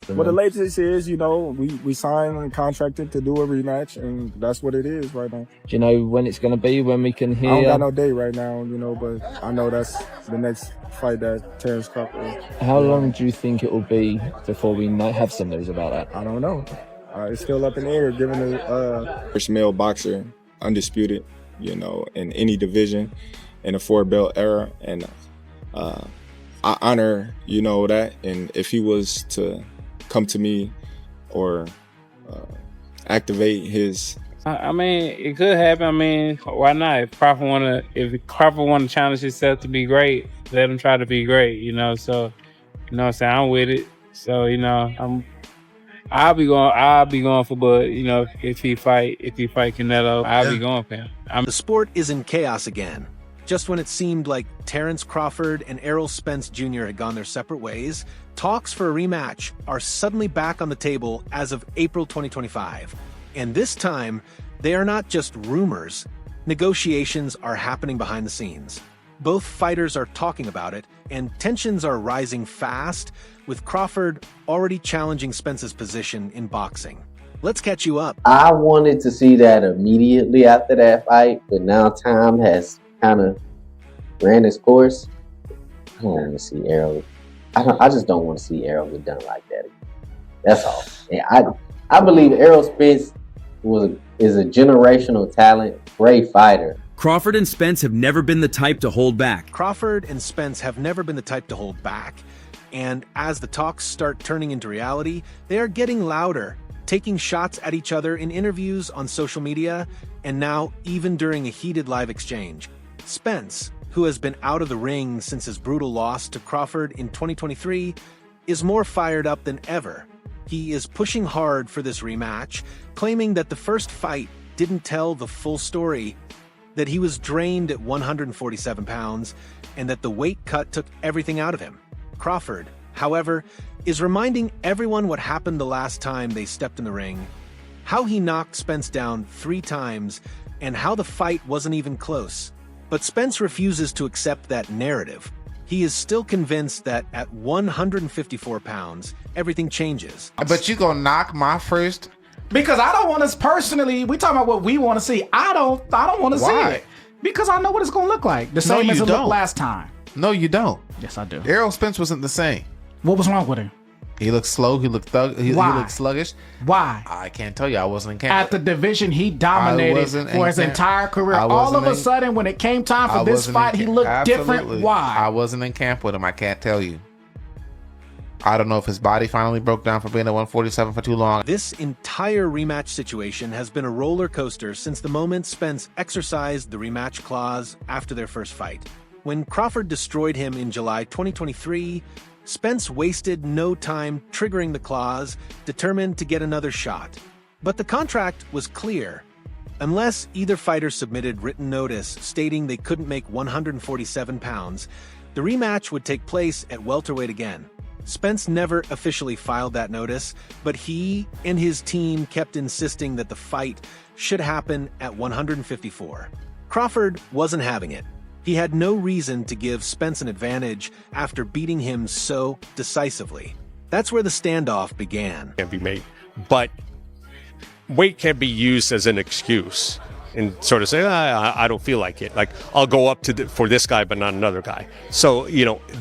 Well, the latest is, we signed and contracted to do a rematch, and that's what it is right now. Do you know when it's going to be, when we can hear? I don't got no date right now, but I know that's the next fight that Terence Crawford. How long do you think it will be before we have some news about that? I don't know. It's still up in the air, given the first male boxer, undisputed, in any division in the 4-belt era. And I honor, that. And if he was to come to me or activate his... I mean, it could happen. I mean, why not? If Crawford want to challenge himself to be great, let him try to be great, So, so I'm with it. So, I'll be going for Bud, if he fight Canelo, I'll be going for him. The sport is in chaos again. Just when it seemed like Terence Crawford and Errol Spence Jr. had gone their separate ways, talks for a rematch are suddenly back on the table as of April 2025. And this time, they are not just rumors. Negotiations are happening behind the scenes. Both fighters are talking about it, and tensions are rising fast, with Crawford already challenging Spence's position in boxing. Let's catch you up. I wanted to see that immediately after that fight, but now time has kind of ran its course. I don't want to see Errol. I just don't want to see Errol get done like that. That's all. And I believe Errol Spence is a generational talent, great fighter. Crawford and Spence have never been the type to hold back. Crawford and Spence have never been the type to hold back. And as the talks start turning into reality, they are getting louder, taking shots at each other in interviews on social media, and now even during a heated live exchange. Spence, who has been out of the ring since his brutal loss to Crawford in 2023, is more fired up than ever. He is pushing hard for this rematch, claiming that the first fight didn't tell the full story, that he was drained at 147 pounds, and that the weight cut took everything out of him. Crawford, however, is reminding everyone what happened the last time they stepped in the ring, how he knocked Spence down 3 times, and how the fight wasn't even close. But Spence refuses to accept that narrative. He is still convinced that at 154 pounds, everything changes. But you gonna knock my first? Because I don't want to personally, we talking about what we want to see. I don't want to see it. Because I know what it's going to look like. The same as it looked last time. No, you don't. Yes, I do. Errol Spence wasn't the same. What was wrong with him? He looked slow. He looked he looked sluggish. Why? I can't tell you. I wasn't in camp. At the division, he dominated for his entire career. All of a sudden, when it came time for this fight, he looked different. Why? I wasn't in camp with him. I can't tell you. I don't know if his body finally broke down for being at 147 for too long. This entire rematch situation has been a roller coaster since the moment Spence exercised the rematch clause after their first fight. When Crawford destroyed him in July 2023, Spence wasted no time triggering the clause, determined to get another shot. But the contract was clear. Unless either fighter submitted written notice stating they couldn't make 147 pounds, the rematch would take place at welterweight again. Spence never officially filed that notice, but he and his team kept insisting that the fight should happen at 154. Crawford wasn't having it. He had no reason to give Spence an advantage after beating him so decisively. That's where the standoff began. Can be made, but weight can be used as an excuse and sort of say, I don't feel like it. Like, I'll go up for this guy, but not another guy. So,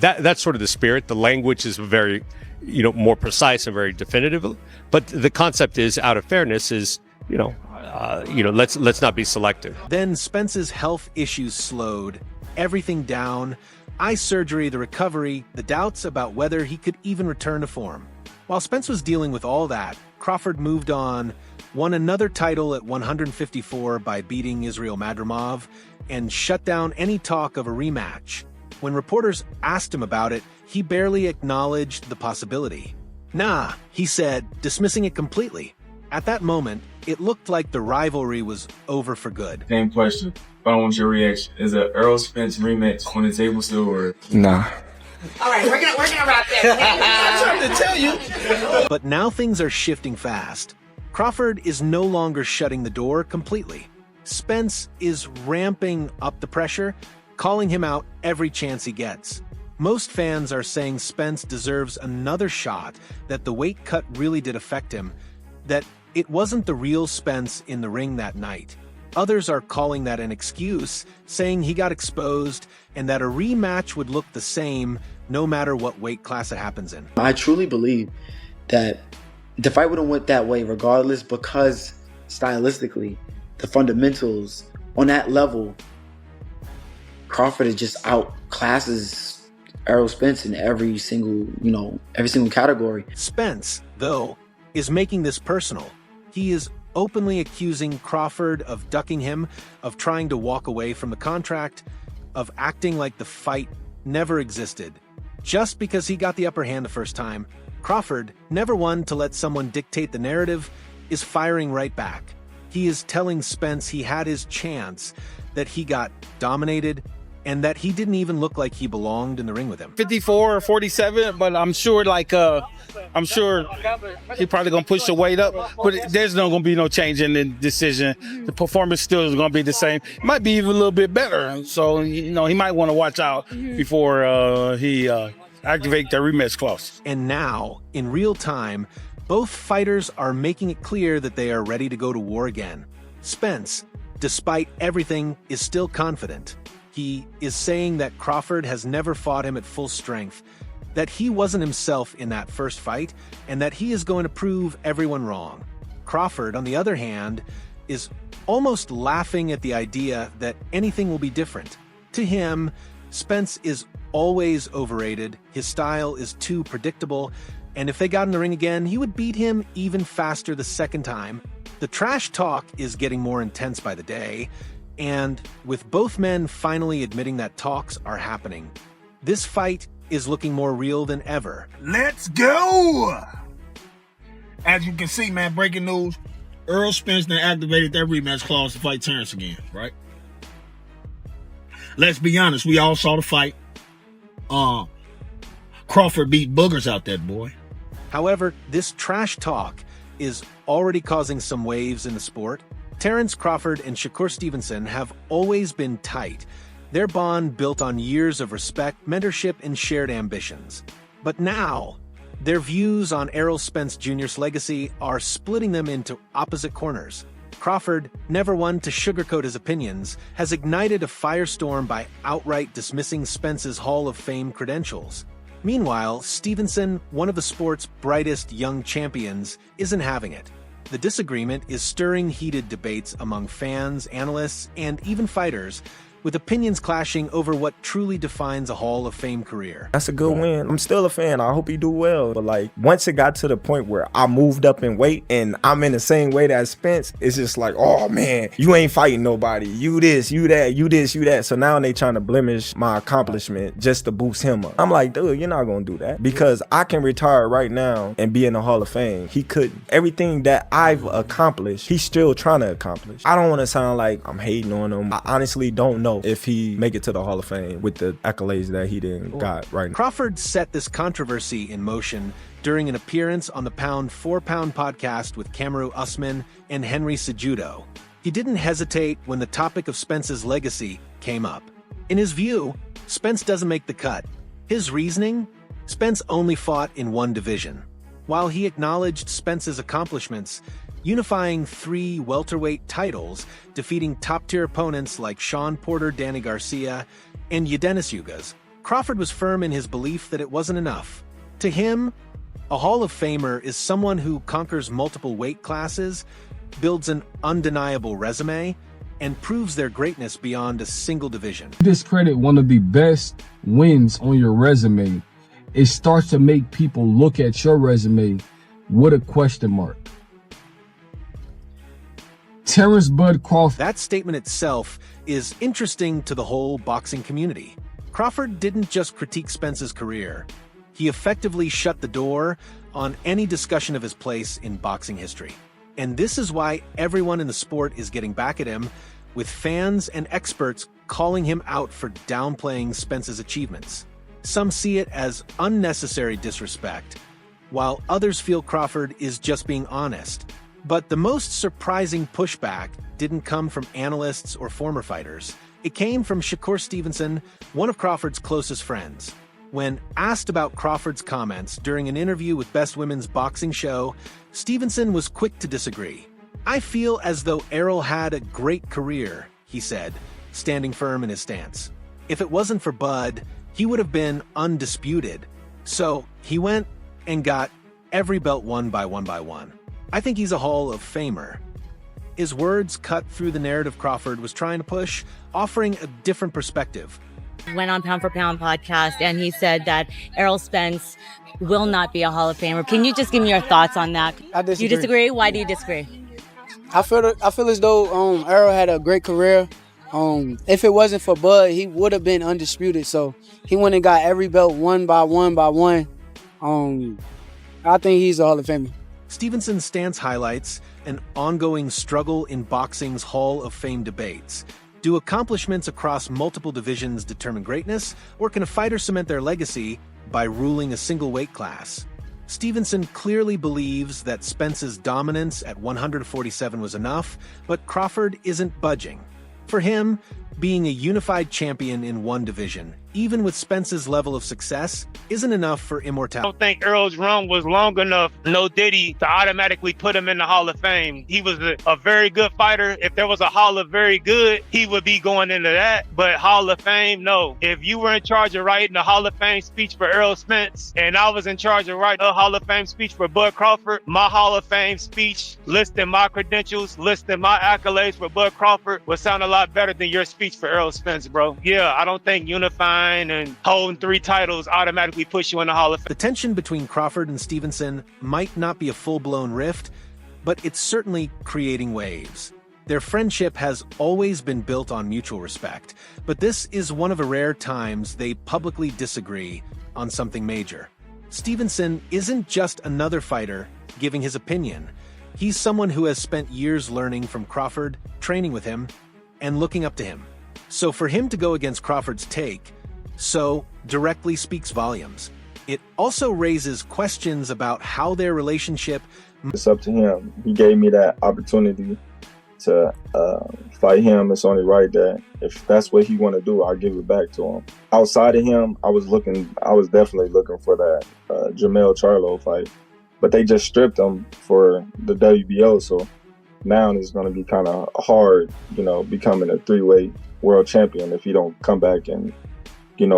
that's sort of the spirit. The language is very, more precise and very definitive. But the concept is, out of fairness, is, let's not be selective. Then Spence's health issues slowed everything down. Eye surgery, the recovery, the doubts about whether he could even return to form. While Spence was dealing with all that, Crawford moved on, won another title at 154 by beating Israel Madrimov, and shut down any talk of a rematch. When reporters asked him about it, he barely acknowledged the possibility. Nah, he said, dismissing it completely. At that moment, it looked like the rivalry was over for good. Same question, but I want your reaction. Is a Errol Spence rematch on the table still, or? Nah. All right, we're gonna wrap that. I'm trying to tell you. But now things are shifting fast. Crawford is no longer shutting the door completely. Spence is ramping up the pressure, calling him out every chance he gets. Most fans are saying Spence deserves another shot, that the weight cut really did affect him, that it wasn't the real Spence in the ring that night. Others are calling that an excuse, saying he got exposed and that a rematch would look the same no matter what weight class it happens in. I truly believe that the fight would have went that way regardless, because stylistically, the fundamentals on that level, Crawford is just outclasses Errol Spence in every single category. Spence, though, is making this personal. He is openly accusing Crawford of ducking him, of trying to walk away from the contract, of acting like the fight never existed. Just because he got the upper hand the first time, Crawford, never one to let someone dictate the narrative, is firing right back. He is telling Spence he had his chance, that he got dominated, and that he didn't even look like he belonged in the ring with him. 54 or 47, but I'm sure he probably gonna push the weight up, but there's no gonna be no change in the decision. The performance still is gonna be the same. It might be even a little bit better. So, he might want to watch out before he activate the rematch clause. And now, in real time, both fighters are making it clear that they are ready to go to war again. Spence, despite everything, is still confident. He is saying that Crawford has never fought him at full strength, that he wasn't himself in that first fight, and that he is going to prove everyone wrong. Crawford, on the other hand, is almost laughing at the idea that anything will be different. To him, Spence is always overrated, his style is too predictable, and if they got in the ring again, he would beat him even faster the second time. The trash talk is getting more intense by the day, and with both men finally admitting that talks are happening, this fight is looking more real than ever. Let's go! As you can see, man, breaking news, Errol Spence then activated that rematch clause to fight Terence again, right? Let's be honest, we all saw the fight. Crawford beat boogers out that boy. However, this trash talk is already causing some waves in the sport. Terence Crawford and Shakur Stevenson have always been tight, their bond built on years of respect, mentorship, and shared ambitions. But now, their views on Errol Spence Jr.'s legacy are splitting them into opposite corners. Crawford, never one to sugarcoat his opinions, has ignited a firestorm by outright dismissing Spence's Hall of Fame credentials. Meanwhile, Stevenson, one of the sport's brightest young champions, isn't having it. The disagreement is stirring heated debates among fans, analysts, and even fighters, with opinions clashing over what truly defines a Hall of Fame career. That's a good win. I'm still a fan. I hope he do well. But once it got to the point where I moved up in weight and I'm in the same weight as Spence, it's just like, oh man, you ain't fighting nobody. You this, you that, you this, you that. So now they trying to blemish my accomplishment just to boost him up. I'm like, dude, you're not gonna do that, because I can retire right now and be in the Hall of Fame. He couldn't. Everything that I've accomplished, he's still trying to accomplish. I don't want to sound like I'm hating on him. I honestly don't know if he make it to the Hall of Fame with the accolades that he didn't got right now. Crawford set this controversy in motion during an appearance on the Pound for Pound podcast with Kamaru Usman and Henry Cejudo. He didn't hesitate when the topic of Spence's legacy came up. In his view, Spence doesn't make the cut. His reasoning? Spence only fought in one division. While he acknowledged Spence's accomplishments, unifying 3 welterweight titles, defeating top-tier opponents like Sean Porter, Danny Garcia, and Yadenis Ugas, Crawford was firm in his belief that it wasn't enough. To him, a Hall of Famer is someone who conquers multiple weight classes, builds an undeniable resume, and proves their greatness beyond a single division. Discredit one of the best wins on your resume. It starts to make people look at your resume with a question mark. Terence Bud Crawford. That statement itself is interesting to the whole boxing community. Crawford didn't just critique Spence's career. He effectively shut the door on any discussion of his place in boxing history. And this is why everyone in the sport is getting back at him, with fans and experts calling him out for downplaying Spence's achievements. Some see it as unnecessary disrespect, while others feel Crawford is just being honest. But the most surprising pushback didn't come from analysts or former fighters. It came from Shakur Stevenson, one of Crawford's closest friends. When asked about Crawford's comments during an interview with Best Women's Boxing Show, Stevenson was quick to disagree. "I feel as though Errol had a great career," he said, standing firm in his stance. "If it wasn't for Bud, he would have been undisputed. So he went and got every belt one by one. I think he's a Hall of Famer." His words cut through the narrative Crawford was trying to push, offering a different perspective. Went on Pound for Pound podcast, and he said that Errol Spence will not be a Hall of Famer. Can you just give me your thoughts on that? I disagree. You disagree? Why do you disagree? I feel as though Errol had a great career. If it wasn't for Bud, he would have been undisputed. So he went and got every belt one by one. I think he's a Hall of Famer. Stevenson's stance highlights an ongoing struggle in boxing's Hall of Fame debates. Do accomplishments across multiple divisions determine greatness, or can a fighter cement their legacy by ruling a single weight class? Stevenson clearly believes that Spence's dominance at 147 was enough, but Crawford isn't budging. For him, being a unified champion in one division, even with Spence's level of success, isn't enough for immortality. I don't think Errol's run was long enough, no Diddy, to automatically put him in the Hall of Fame. He was a very good fighter. If there was a Hall of Very Good, he would be going into that. But Hall of Fame, no. If you were in charge of writing a Hall of Fame speech for Errol Spence, and I was in charge of writing a Hall of Fame speech for Bud Crawford, my Hall of Fame speech, listing my credentials, listing my accolades for Bud Crawford, would sound a lot better than your speech for Errol Spence, bro. Yeah, I don't think unifying and holding 3 titles automatically push you in the Hall of Fame. The tension between Crawford and Stevenson might not be a full-blown rift, but it's certainly creating waves. Their friendship has always been built on mutual respect, but this is one of the rare times they publicly disagree on something major. Stevenson isn't just another fighter giving his opinion. He's someone who has spent years learning from Crawford, training with him, and looking up to him. So for him to go against Crawford's take directly speaks volumes. It also raises questions about how their relationship... It's up to him. He gave me that opportunity to fight him. It's only right that if that's what he want to do, I'll give it back to him. Outside of him, I was definitely looking for that Jermell Charlo fight, but they just stripped him for the WBO. So now it's going to be kind of hard, becoming a 3-weight world champion if he don't come back and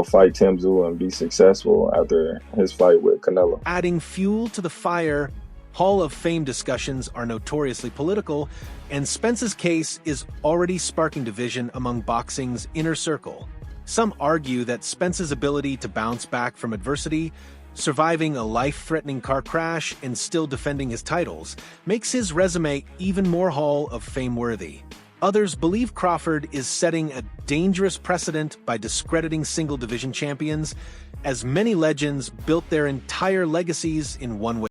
fight Tim Tszyu and be successful after his fight with Canelo. Adding fuel to the fire, Hall of Fame discussions are notoriously political, and Spence's case is already sparking division among boxing's inner circle. Some argue that Spence's ability to bounce back from adversity, surviving a life-threatening car crash, and still defending his titles, makes his resume even more Hall of Fame worthy. Others believe Crawford is setting a dangerous precedent by discrediting single division champions, as many legends built their entire legacies in one way.